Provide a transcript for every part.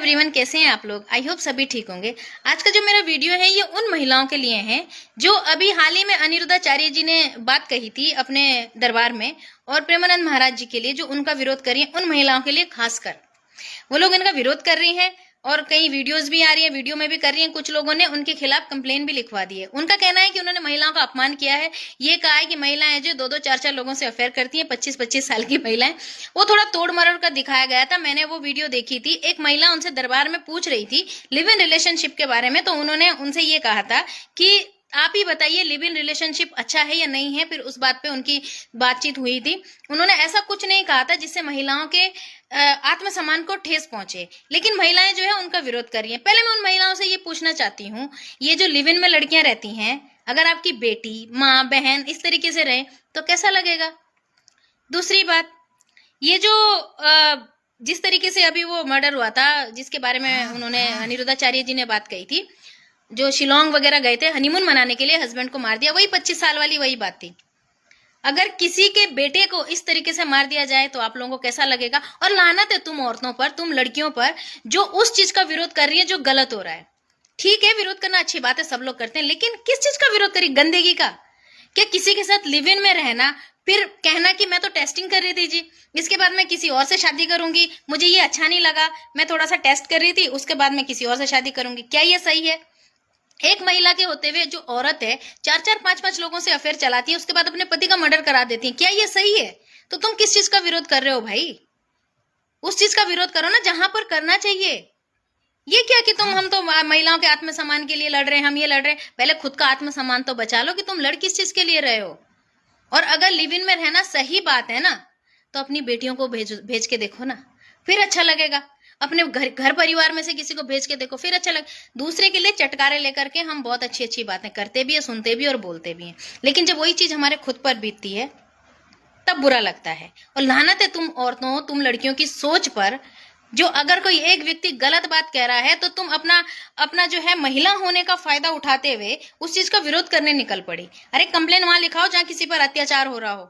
Everyone, कैसे हैं आप लोग। आई होप सभी ठीक होंगे। आज का जो मेरा वीडियो है ये उन महिलाओं के लिए है जो अभी हाल ही में अनिरुद्धाचार्य जी ने बात कही थी अपने दरबार में, और प्रेमानंद महाराज जी के लिए जो उनका विरोध कर रही है, उन महिलाओं के लिए खासकर वो लोग इनका विरोध कर रही हैं और कई वीडियोस भी आ रही है, वीडियो में भी कर रही हैं। कुछ लोगों ने उनके खिलाफ कंप्लेन भी लिखवा दी है। उनका कहना है कि उन्होंने महिलाओं का अपमान किया है। ये कहा है कि महिलाएं जो 2-2 4-4 लोगों से अफेयर करती हैं, 25-25 साल की महिलाएं, वो थोड़ा तोड़ मरोड़ कर दिखाया गया था। मैंने वो वीडियो देखी थी। एक महिला उनसे दरबार में पूछ रही थी लिव इन रिलेशनशिप के बारे में, तो उन्होंने उनसे ये कहा था कि आप ही बताइए लिव इन रिलेशनशिप अच्छा है या नहीं है। फिर उस बात पे उनकी बातचीत हुई थी। उन्होंने ऐसा कुछ नहीं कहा था जिससे महिलाओं के आत्मसम्मान को ठेस पहुंचे, लेकिन महिलाएं जो है उनका विरोध कर रही हैं। पहले मैं उन महिलाओं से ये पूछना चाहती हूँ, ये जो लिव इन में लड़कियां रहती हैं, अगर आपकी बेटी, माँ, बहन इस तरीके से रहे तो कैसा लगेगा। दूसरी बात, ये जो जिस तरीके से अभी वो मर्डर हुआ था जिसके बारे में उन्होंने अनिरुद्धाचार्य जी ने बात कही थी, जो शिलोंग वगैरह गए थे हनीमून मनाने के लिए, हस्बैंड को मार दिया, वही 25 साल वाली वही बात थी। अगर किसी के बेटे को इस तरीके से मार दिया जाए तो आप लोगों को कैसा लगेगा। और लानत है तुम औरतों पर, तुम लड़कियों पर जो उस चीज का विरोध कर रही है जो गलत हो रहा है। ठीक है, विरोध करना अच्छी बात है, सब लोग करते हैं, लेकिन किस चीज का विरोध करी, गंदगी का। क्या किसी के साथ लिव इन में रहना, फिर कहना कि मैं तो टेस्टिंग कर रही थी जी, इसके बाद मैं किसी और से शादी करूंगी, मुझे ये अच्छा नहीं लगा, मैं थोड़ा सा टेस्ट कर रही थी, उसके बाद मैं किसी और से शादी करूंगी, क्या ये सही है। एक महिला के होते हुए जो औरत है 4-4 5-5 लोगों से अफेयर चलाती है, उसके बाद अपने पति का मर्डर करा देती है, क्या ये सही है। तो तुम किस चीज का विरोध कर रहे हो भाई, उस चीज का विरोध करो ना जहां पर करना चाहिए। ये क्या कि हम तो महिलाओं के आत्मसम्मान के लिए लड़ रहे हैं, हम ये लड़ रहे हैं। पहले खुद का आत्मसम्मान तो बचा लो कि तुम लड़ किस चीज के लिए रहे हो। और अगर लिव इन में रहना सही बात है ना, तो अपनी बेटियों को भेज के देखो ना, फिर अच्छा लगेगा। अपने घर परिवार में से किसी को भेज के देखो, फिर अच्छा लगे। दूसरे के लिए चटकारे लेकर के हम बहुत अच्छी अच्छी बातें करते भी है, सुनते भी और बोलते भी हैं, लेकिन जब वही चीज हमारे खुद पर बीतती है तब बुरा लगता है। और लानत है तुम औरतों, तुम लड़कियों की सोच पर, जो अगर कोई एक व्यक्ति गलत बात कह रहा है तो तुम अपना जो है महिला होने का फायदा उठाते हुए उस चीज का विरोध करने निकल पड़ी। अरे कंप्लेन वहां लिखाओ जहां किसी पर अत्याचार हो रहा हो,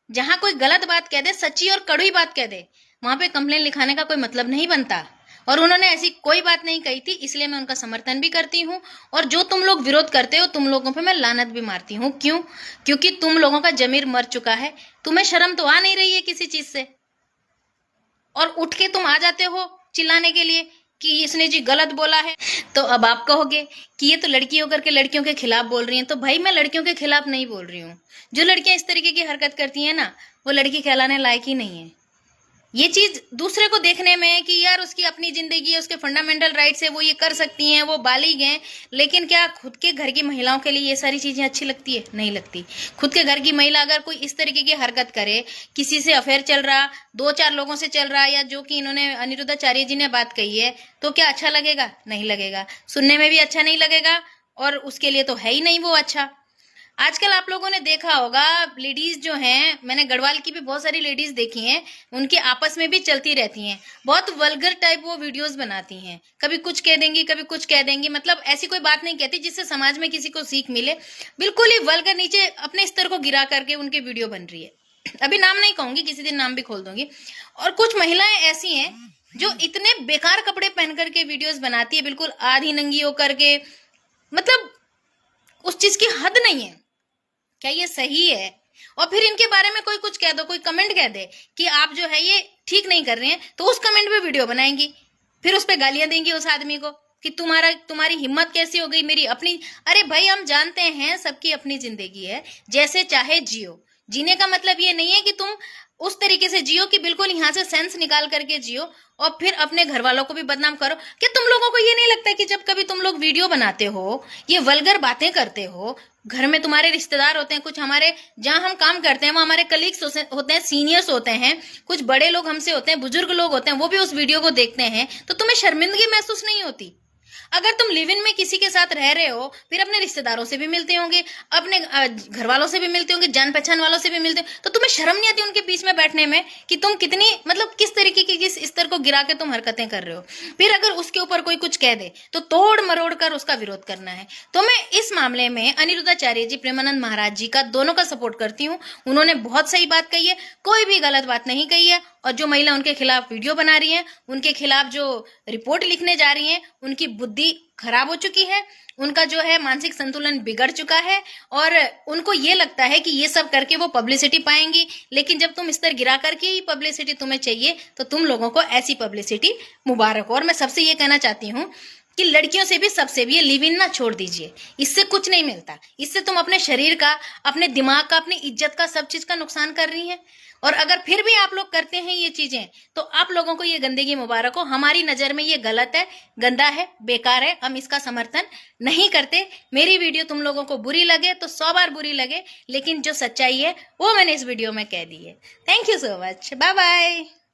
जहां कोई गलत बात कह दे, सच्ची और कड़वी बात कह दे, वहां पे कंप्लेन लिखाने का कोई मतलब नहीं बनता। और उन्होंने ऐसी कोई बात नहीं कही थी, इसलिए मैं उनका समर्थन भी करती हूँ। और जो तुम लोग विरोध करते हो, तुम लोगों पे मैं लानत भी मारती हूँ। क्यों? क्योंकि तुम लोगों का जमीर मर चुका है, तुम्हें शर्म तो आ नहीं रही है किसी चीज से, और उठ के तुम आ जाते हो चिल्लाने के लिए कि इसने जी गलत बोला है। तो अब आप कहोगे कि ये तो लड़की होकर के लड़कियों के खिलाफ बोल रही हैं, तो भाई मैं लड़कियों के खिलाफ नहीं बोल रही हूँ। जो लड़कियां इस तरीके की हरकत करती हैं ना, वो लड़की कहलाने लायक ही नहीं है। ये चीज दूसरे को देखने में कि यार उसकी अपनी जिंदगी है, उसके फंडामेंटल राइट्स है, वो ये कर सकती हैं, वो बालिग हैं, लेकिन क्या खुद के घर की महिलाओं के लिए ये सारी चीजें अच्छी लगती है? नहीं लगती। खुद के घर की महिला अगर कोई इस तरीके की हरकत करे, किसी से अफेयर चल रहा, 2-4 लोगों से चल रहा, या जो कि इन्होंने अनिरुद्धाचार्य जी ने बात कही है, तो क्या अच्छा लगेगा? नहीं लगेगा। सुनने में भी अच्छा नहीं लगेगा, और उसके लिए तो है ही नहीं वो अच्छा। आजकल आप लोगों ने देखा होगा, लेडीज जो हैं, मैंने गढ़वाल की भी बहुत सारी लेडीज देखी हैं, उनके आपस में भी चलती रहती हैं, बहुत वल्गर टाइप वो वीडियोस बनाती हैं, कभी कुछ कह देंगी, कभी कुछ कह देंगी, मतलब ऐसी कोई बात नहीं कहती जिससे समाज में किसी को सीख मिले। बिल्कुल ही वल्गर, नीचे अपने स्तर को गिरा करके उनकी वीडियो बन रही है। अभी नाम नहीं कहूंगी, किसी दिन नाम भी खोल दूंगी। और कुछ महिलाएं ऐसी हैं जो इतने बेकार कपड़े पहन करके वीडियोस बनाती है, बिल्कुल आधी नंगी होकर के, मतलब उस चीज की हद नहीं है। क्या ये सही है? और फिर इनके बारे में कोई कुछ कह दो, कोई कमेंट कह दे कि आप जो है ये ठीक नहीं कर रहे हैं, तो उस कमेंट पे वीडियो बनाएंगी, फिर उस पे गालियां देंगी उस आदमी को कि तुम्हारी हिम्मत कैसी हो गई मेरी अपनी। अरे भाई, हम जानते हैं सबकी अपनी जिंदगी है, जैसे चाहे जियो। जीने का मतलब ये नहीं है कि तुम उस तरीके से जियो कि बिल्कुल यहाँ से सेंस निकाल करके जियो और फिर अपने घर वालों को भी बदनाम करो। क्या तुम लोगों को ये नहीं लगता कि जब कभी तुम लोग वीडियो बनाते हो, ये वल्गर बातें करते हो, घर में तुम्हारे रिश्तेदार होते हैं, कुछ हमारे जहां हम काम करते हैं वहां हमारे कलीग्स होते हैं, सीनियर्स होते हैं, कुछ बड़े लोग हमसे होते हैं, बुजुर्ग लोग होते हैं, वो भी उस वीडियो को देखते हैं, तो तुम्हें शर्मिंदगी महसूस नहीं होती? अगर तुम लिव इन में किसी के साथ रह रहे हो, फिर अपने रिश्तेदारों से भी मिलते होंगे, अपने घर वालों से भी मिलते होंगे, जान पहचान वालों से भी मिलते हो, तो तुम्हें शर्म नहीं आती उनके बीच में बैठने में कि तुम कितनी, मतलब किस तरीके की, किस स्तर को गिरा के तुम हरकतें कर रहे हो। फिर अगर उसके ऊपर कोई कुछ कह दे तो तोड़ मरोड़ कर उसका विरोध करना है। तो मैं इस मामले में अनिरुद्धाचार्य जी, प्रेमानंद महाराज जी का, दोनों का सपोर्ट करती हूँ। उन्होंने बहुत सही बात कही है, कोई भी गलत बात नहीं कही है, और जो महिला उनके खिलाफ वीडियो बना रही हैं, उनके खिलाफ जो रिपोर्ट लिखने जा रही हैं, उनकी बुद्धि खराब हो चुकी है, उनका जो है मानसिक संतुलन बिगड़ चुका है और उनको ये लगता है कि ये सब करके वो पब्लिसिटी पाएंगी। लेकिन जब तुम स्तर गिरा करके ही पब्लिसिटी तुम्हें चाहिए तो तुम लोगों को ऐसी पब्लिसिटी मुबारक हो। और मैं सबसे ये कहना चाहती हूँ कि लड़कियों से भी सबसे भी ये लिव इन ना छोड़ दीजिए, इससे कुछ नहीं मिलता। इससे तुम अपने शरीर का, अपने दिमाग का, अपनी इज्जत का, सब चीज का नुकसान कर रही हैं। और अगर फिर भी आप लोग करते हैं ये चीजें तो आप लोगों को ये गंदगी मुबारक हो। हमारी नजर में ये गलत है, गंदा है, बेकार है, हम इसका समर्थन नहीं करते। मेरी वीडियो तुम लोगों को बुरी लगे तो 100 बार बुरी लगे, लेकिन जो सच्चाई है वो मैंने इस वीडियो में कह दी है। Thank you so much, bye bye.